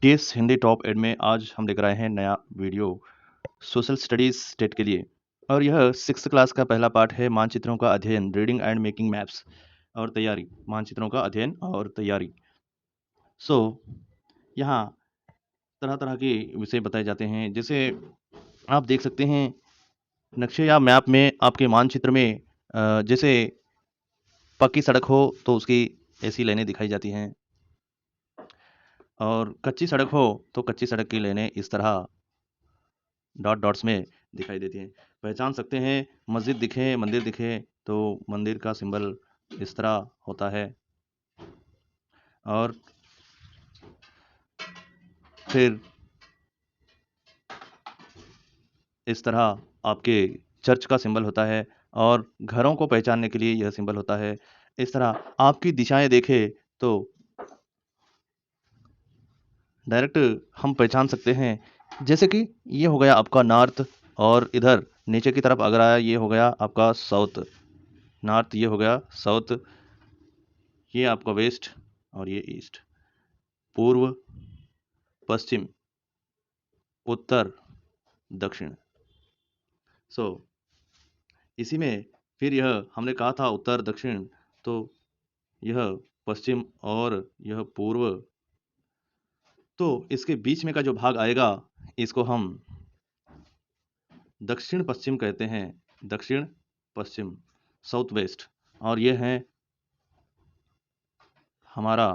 TS Hindi top add में आज हम लेकर आए हैं नया वीडियो सोशल स्टडीज स्टेट के लिए। और यह 6th क्लास का पहला पार्ट है, मानचित्रों का अध्ययन, रीडिंग एंड मेकिंग मैप्स और तैयारी, मानचित्रों का अध्ययन और तैयारी। यहाँ तरह तरह के विषय बताए जाते हैं। जैसे आप देख सकते हैं नक्शे या मैप में आपके मानचित्र में जैसे पक्की सड़क हो तो उसकी ऐसी लाइनें दिखाई जाती हैं, और कच्ची सड़क हो तो कच्ची सड़क की लाइनें इस तरह डॉट डॉट्स में दिखाई देती हैं। पहचान सकते हैं, मस्जिद दिखे, मंदिर दिखे तो मंदिर का सिंबल इस तरह होता है। और फिर इस तरह आपके चर्च का सिंबल होता है, और घरों को पहचानने के लिए यह सिंबल होता है। इस तरह आपकी दिशाएं देखें तो डायरेक्ट हम पहचान सकते हैं। जैसे कि ये हो गया आपका नॉर्थ, और इधर नीचे की तरफ अगर आया ये हो गया आपका साउथ। नॉर्थ ये हो गया साउथ, ये आपका वेस्ट और ये ईस्ट। पूर्व, पश्चिम, उत्तर, दक्षिण। इसी में फिर यह हमने कहा था उत्तर दक्षिण, तो यह पश्चिम और यह पूर्व। तो इसके बीच में का जो भाग आएगा इसको हम दक्षिण पश्चिम कहते हैं। दक्षिण पश्चिम, साउथ वेस्ट। और ये है हमारा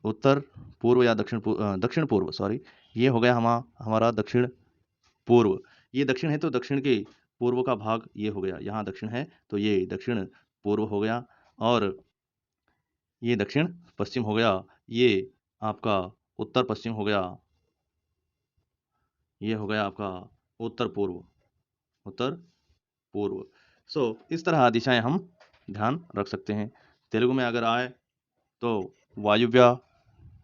उत्तर पूर्व या दक्षिण पूर्व, सॉरी। ये हो गया हमारा दक्षिण पूर्व। ये दक्षिण है तो दक्षिण के पूर्व का भाग ये हो गया, यहाँ दक्षिण है तो ये दक्षिण पूर्व हो गया। और ये दक्षिण पश्चिम हो गया, ये आपका उत्तर पश्चिम हो गया, ये हो गया आपका उत्तर पूर्व। उत्तर पूर्व। इस तरह दिशाएं हम ध्यान रख सकते हैं। तेलुगु में अगर आए तो वायुव्य,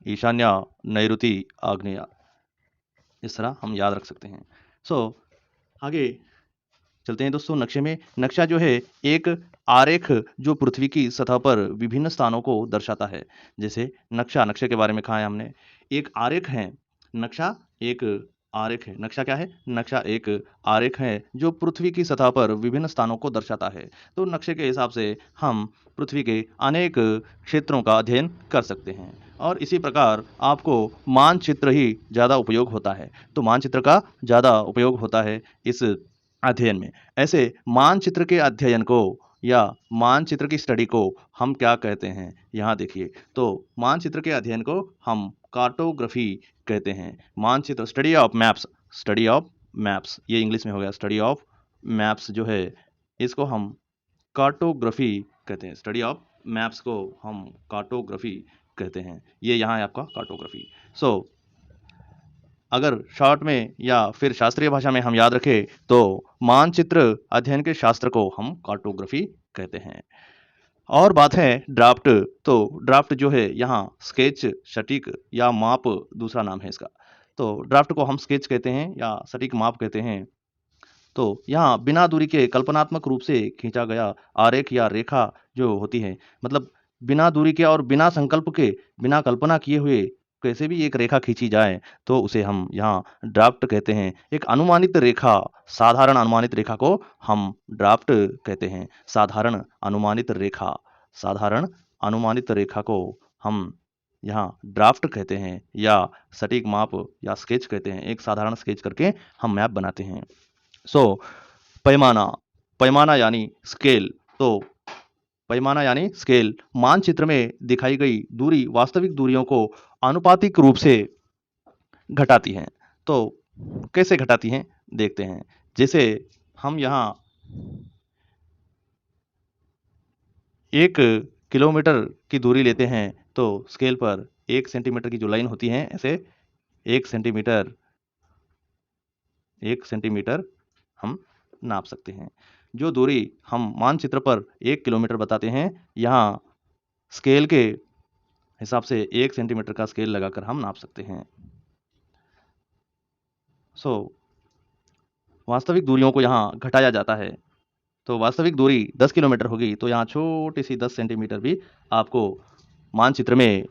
ईशान्य, नैऋति, आग्नेय, इस तरह हम याद रख सकते हैं। आगे चलते हैं दोस्तों। नक्शे में, नक्शा जो है एक आरेख जो पृथ्वी की सतह पर विभिन्न स्थानों को दर्शाता है। जैसे नक्शे के बारे में कहा है हमने, एक आरेख है। नक्शा एक आरेख है। नक्शा क्या है? नक्शा एक आरेख है जो पृथ्वी की सतह पर विभिन्न स्थानों को दर्शाता है। तो नक्शे के हिसाब से हम पृथ्वी के अनेक क्षेत्रों का अध्ययन कर सकते हैं। और इसी प्रकार आपको मानचित्र ही ज़्यादा उपयोग होता है। तो मानचित्र का ज़्यादा उपयोग होता है इस अध्ययन में। ऐसे मानचित्र के अध्ययन को या मानचित्र की स्टडी को हम क्या कहते हैं? यहाँ देखिए, तो मानचित्र के अध्ययन को हम कार्टोग्राफी कहते हैं। मानचित्र, study of maps, study of maps, ये इंग्लिश में हो गया। स्टडी ऑफ मैप्स जो है इसको हम कार्टोग्राफी कहते हैं। स्टडी ऑफ मैप्स को हम कार्टोग्राफी कहते हैं। ये यहाँ है आपका कार्टोग्राफी। अगर शॉर्ट में या फिर शास्त्रीय भाषा में हम याद रखें तो मानचित्र अध्ययन के शास्त्र को हम कार्टोग्राफी कहते हैं। और बात है ड्राफ्ट। तो ड्राफ्ट जो है यहाँ स्केच, सटीक या माप दूसरा नाम है इसका। तो ड्राफ्ट को हम स्केच कहते हैं या सटीक माप कहते हैं। तो यहाँ बिना दूरी के कल्पनात्मक रूप से खींचा गया आरेख या रेखा जो होती है, मतलब बिना दूरी के और बिना संकल्प के, बिना कल्पना किए हुए कैसे भी एक रेखा खींची जाए तो उसे हम यहाँ ड्राफ्ट कहते हैं। एक अनुमानित रेखा, साधारण अनुमानित रेखा को हम ड्राफ्ट कहते हैं। साधारण अनुमानित रेखा, साधारण अनुमानित रेखा को हम यहाँ ड्राफ्ट कहते हैं या सटीक माप या स्केच कहते हैं। एक साधारण स्केच करके हम मैप बनाते हैं। पैमाना, पैमाना यानी स्केल। तो पैमाना यानी स्केल मानचित्र में दिखाई गई दूरी वास्तविक दूरियों को आनुपातिक रूप से घटाती हैं। तो कैसे घटाती हैं देखते हैं। जैसे हम यहाँ 1 किलोमीटर की दूरी लेते हैं तो स्केल पर 1 सेंटीमीटर की जो लाइन होती है, ऐसे 1 सेंटीमीटर, 1 सेंटीमीटर हम नाप सकते हैं। जो दूरी हम मानचित्र पर 1 किलोमीटर बताते हैं, यहाँ स्केल के हिसाब से 1 सेंटीमीटर का स्केल लगाकर हम नाप सकते हैं। वास्तविक दूरियों को यहाँ घटाया जाता है। तो वास्तविक दूरी 10 किलोमीटर होगी तो यहाँ छोटी सी 10 सेंटीमीटर भी आपको मानचित्र में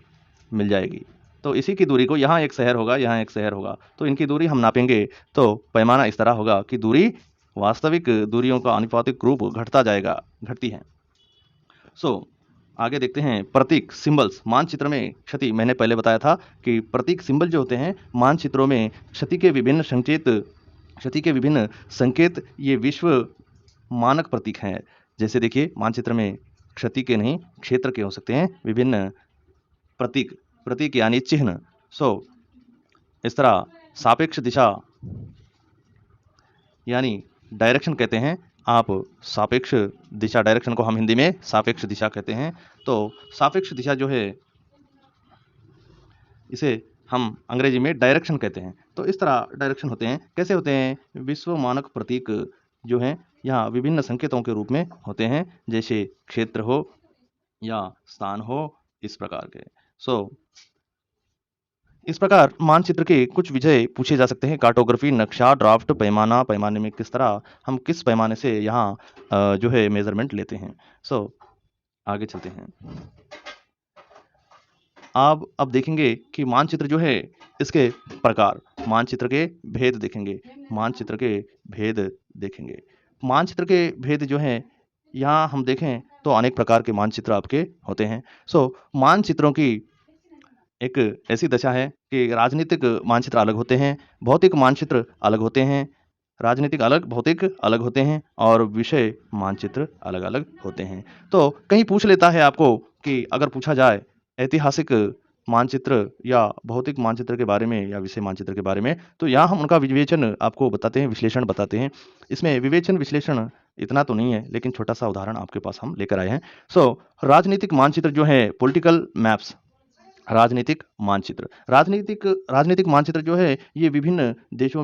मिल जाएगी। तो इसी की दूरी को, यहाँ एक शहर होगा, यहाँ एक शहर होगा, तो इनकी दूरी हम नापेंगे तो पैमाना इस तरह होगा कि दूरी वास्तविक दूरियों का आनुपातिक रूप घटता जाएगा, घटती है। आगे देखते हैं प्रतीक, सिंबल्स। मानचित्र में क्षति, मैंने पहले बताया था कि प्रतीक सिंबल जो होते हैं मानचित्रों में क्षति के विभिन्न संकेत ये विश्व मानक प्रतीक हैं। जैसे देखिए, मानचित्र में क्षति के नहीं, क्षेत्र के हो सकते हैं विभिन्न प्रतीक यानी चिन्ह। इस तरह सापेक्ष दिशा यानी डायरेक्शन कहते हैं। आप सापेक्ष दिशा, डायरेक्शन को हम हिंदी में सापेक्ष दिशा कहते हैं। तो सापेक्ष दिशा जो है इसे हम अंग्रेजी में डायरेक्शन कहते हैं। तो इस तरह डायरेक्शन होते हैं। कैसे होते हैं? विश्व मानक प्रतीक जो हैं यहाँ विभिन्न संकेतों के रूप में होते हैं, जैसे क्षेत्र हो या स्थान हो, इस प्रकार के। इस प्रकार मानचित्र के कुछ विषय पूछे जा सकते हैं। कार्टोग्राफी, नक्शा, ड्राफ्ट, पैमाना, पैमाने में किस तरह हम किस पैमाने से यहाँ जो है मेजरमेंट लेते हैं। आगे चलते हैं। आप अब देखेंगे कि मानचित्र जो है इसके प्रकार, मानचित्र के भेद देखेंगे। मानचित्र के भेद जो हैं यहाँ हम देखें तो अनेक प्रकार के मानचित्र आपके होते हैं। मानचित्रों की एक ऐसी दशा है कि राजनीतिक मानचित्र अलग होते हैं, भौतिक मानचित्र अलग होते हैं, राजनीतिक अलग, भौतिक अलग होते हैं और विषय मानचित्र अलग अलग होते हैं। तो कहीं पूछ लेता है आपको कि अगर पूछा जाए ऐतिहासिक मानचित्र या भौतिक मानचित्र के बारे में या विषय मानचित्र के बारे में, तो यहाँ हम उनका विवेचन आपको बताते हैं, विश्लेषण बताते हैं। इसमें विवेचन विश्लेषण इतना तो नहीं है, लेकिन छोटा सा उदाहरण आपके पास हम लेकर आए हैं। राजनीतिक मानचित्र जो है, पॉलिटिकल मैप्स, राजनीतिक मानचित्र जो है ये विभिन्न देशों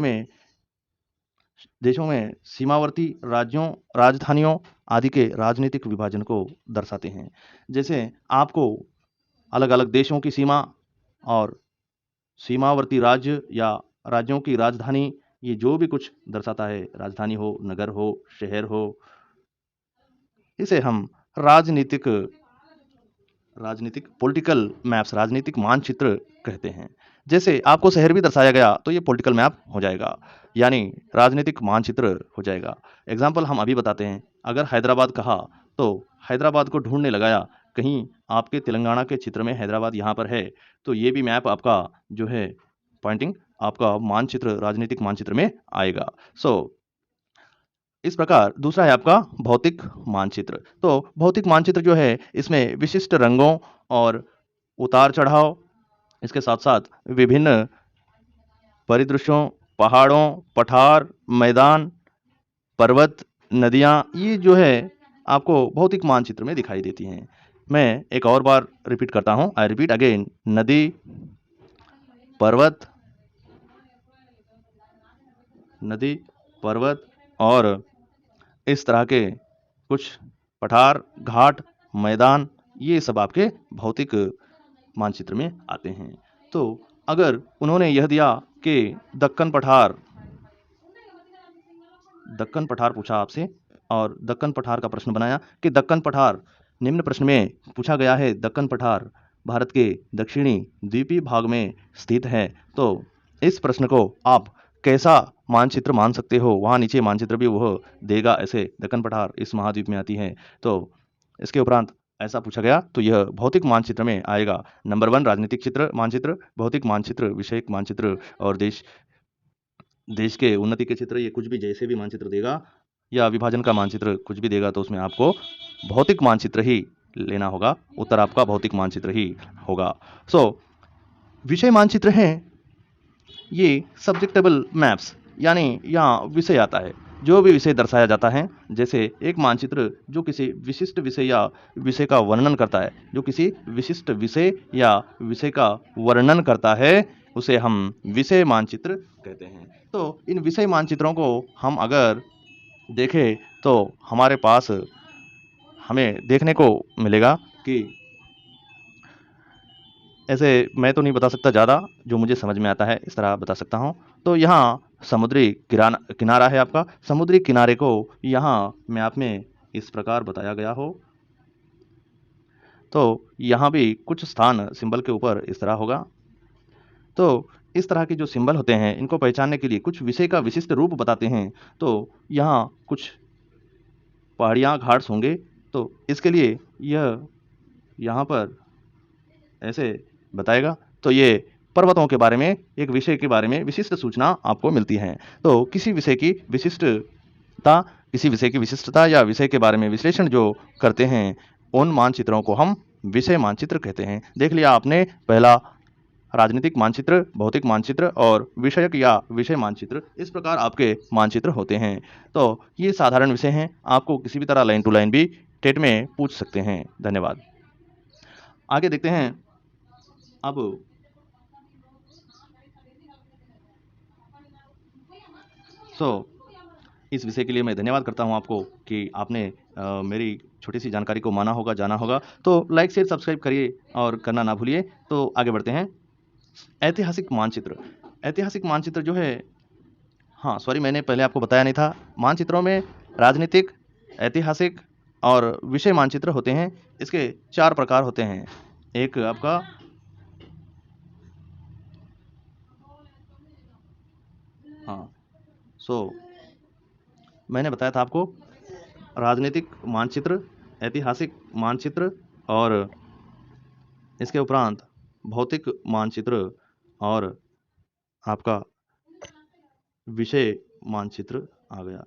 में सीमावर्ती राज्यों, राजधानियों आदि के राजनीतिक विभाजन को दर्शाते हैं। जैसे आपको अलग अलग देशों की सीमा और सीमावर्ती राज्य या राज्यों की राजधानी, ये जो भी कुछ दर्शाता है, राजधानी हो, नगर हो, शहर हो, इसे हम राजनीतिक पॉलिटिकल मैप्स, राजनीतिक मानचित्र कहते हैं। जैसे आपको शहर भी दर्शाया गया तो ये पॉलिटिकल मैप हो जाएगा, यानी राजनीतिक मानचित्र हो जाएगा। एग्जाम्पल हम अभी बताते हैं। अगर हैदराबाद कहा तो हैदराबाद को ढूंढने लगाया, कहीं आपके तेलंगाना के चित्र में हैदराबाद यहाँ पर है, तो ये भी मैप आपका जो है पॉइंटिंग आपका मानचित्र, राजनीतिक मानचित्र में आएगा। इस प्रकार दूसरा है आपका भौतिक मानचित्र। तो भौतिक मानचित्र जो है इसमें विशिष्ट रंगों और उतार चढ़ाव, इसके साथ साथ विभिन्न परिदृश्यों, पहाड़ों, पठार, मैदान, पर्वत, नदियाँ, ये जो है आपको भौतिक मानचित्र में दिखाई देती हैं। मैं एक और बार रिपीट करता हूँ, आई रिपीट अगेन। नदी, पर्वत और इस तरह के कुछ पठार, घाट, मैदान, ये सब आपके भौतिक मानचित्र में आते हैं। तो अगर उन्होंने यह दिया कि दक्कन पठार पूछा आपसे और दक्कन पठार का प्रश्न बनाया कि दक्कन पठार, निम्न प्रश्न में पूछा गया है दक्कन पठार भारत के दक्षिणी द्वीपीय भाग में स्थित है, तो इस प्रश्न को आप कैसा मानचित्र मान सकते हो? वहाँ नीचे मानचित्र भी वह देगा, ऐसे दक्कन पठार इस महाद्वीप में आती है। तो इसके उपरांत ऐसा पूछा गया तो यह भौतिक मानचित्र में आएगा। नंबर 1 राजनीतिक चित्र मानचित्र, भौतिक मानचित्र, विषयक मानचित्र और देश के उन्नति के चित्र, ये कुछ भी जैसे भी मानचित्र देगा या विभाजन का मानचित्र कुछ भी देगा तो उसमें आपको भौतिक मानचित्र ही लेना होगा। उत्तर आपका भौतिक मानचित्र ही होगा। विषय मानचित्र हैं ये सब्जेक्टेबल मैप्स, यानी यहाँ विषय आता है, जो भी विषय दर्शाया जाता है। जैसे एक मानचित्र जो किसी विशिष्ट विषय या विषय का वर्णन करता है, जो किसी विशिष्ट विषय या विषय का वर्णन करता है, उसे हम विषय मानचित्र कहते हैं। तो इन विषय मानचित्रों को हम अगर देखें तो हमारे पास हमें देखने को मिलेगा कि ऐसे मैं तो नहीं बता सकता ज़्यादा, जो मुझे समझ में आता है इस तरह बता सकता हूँ। तो यहाँ समुद्री किनारा है आपका, समुद्री किनारे को यहाँ मैप में इस प्रकार बताया गया हो। तो यहाँ भी कुछ स्थान सिंबल के ऊपर इस तरह होगा। तो इस तरह के जो सिंबल होते हैं इनको पहचानने के लिए कुछ विषय का विशिष्ट रूप बताते हैं। तो यहाँ कुछ पहाड़ियाँ घाट्स होंगे, तो इसके लिए यह यहाँ पर ऐसे बताएगा। तो ये पर्वतों के बारे में, एक विषय के बारे में विशिष्ट सूचना आपको मिलती है। तो किसी विषय की विशिष्टता या विषय के बारे में विश्लेषण जो करते हैं, उन मानचित्रों को हम विषय मानचित्र कहते हैं। देख लिया आपने, पहला राजनीतिक मानचित्र, भौतिक मानचित्र और विषयक या विषय मानचित्र, इस प्रकार आपके मानचित्र होते हैं। तो ये साधारण विषय हैं, आपको किसी भी तरह लाइन टू लाइन भी टेट में पूछ सकते हैं। धन्यवाद। आगे देखते हैं अब इस विषय के लिए मैं धन्यवाद करता हूं आपको कि आपने मेरी छोटी सी जानकारी को माना होगा, जाना होगा। तो लाइक शेयर सब्सक्राइब करिए और करना ना भूलिए। तो आगे बढ़ते हैं। ऐतिहासिक मानचित्र। ऐतिहासिक मानचित्र जो है, हाँ सॉरी, मैंने पहले आपको बताया नहीं था। मानचित्रों में राजनीतिक, ऐतिहासिक और विषय मानचित्र होते हैं। इसके 4 प्रकार होते हैं। एक आपका हाँ मैंने बताया था आपको राजनीतिक मानचित्र, ऐतिहासिक मानचित्र और इसके उपरांत भौतिक मानचित्र और आपका विषय मानचित्र आ गया।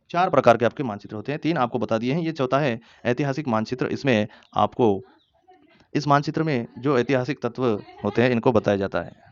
4 प्रकार के आपके मानचित्र होते हैं। 3 आपको बता दिए हैं, ये चौथा है ऐतिहासिक मानचित्र। इसमें आपको इस मानचित्र में जो ऐतिहासिक तत्व होते हैं इनको बताया जाता है।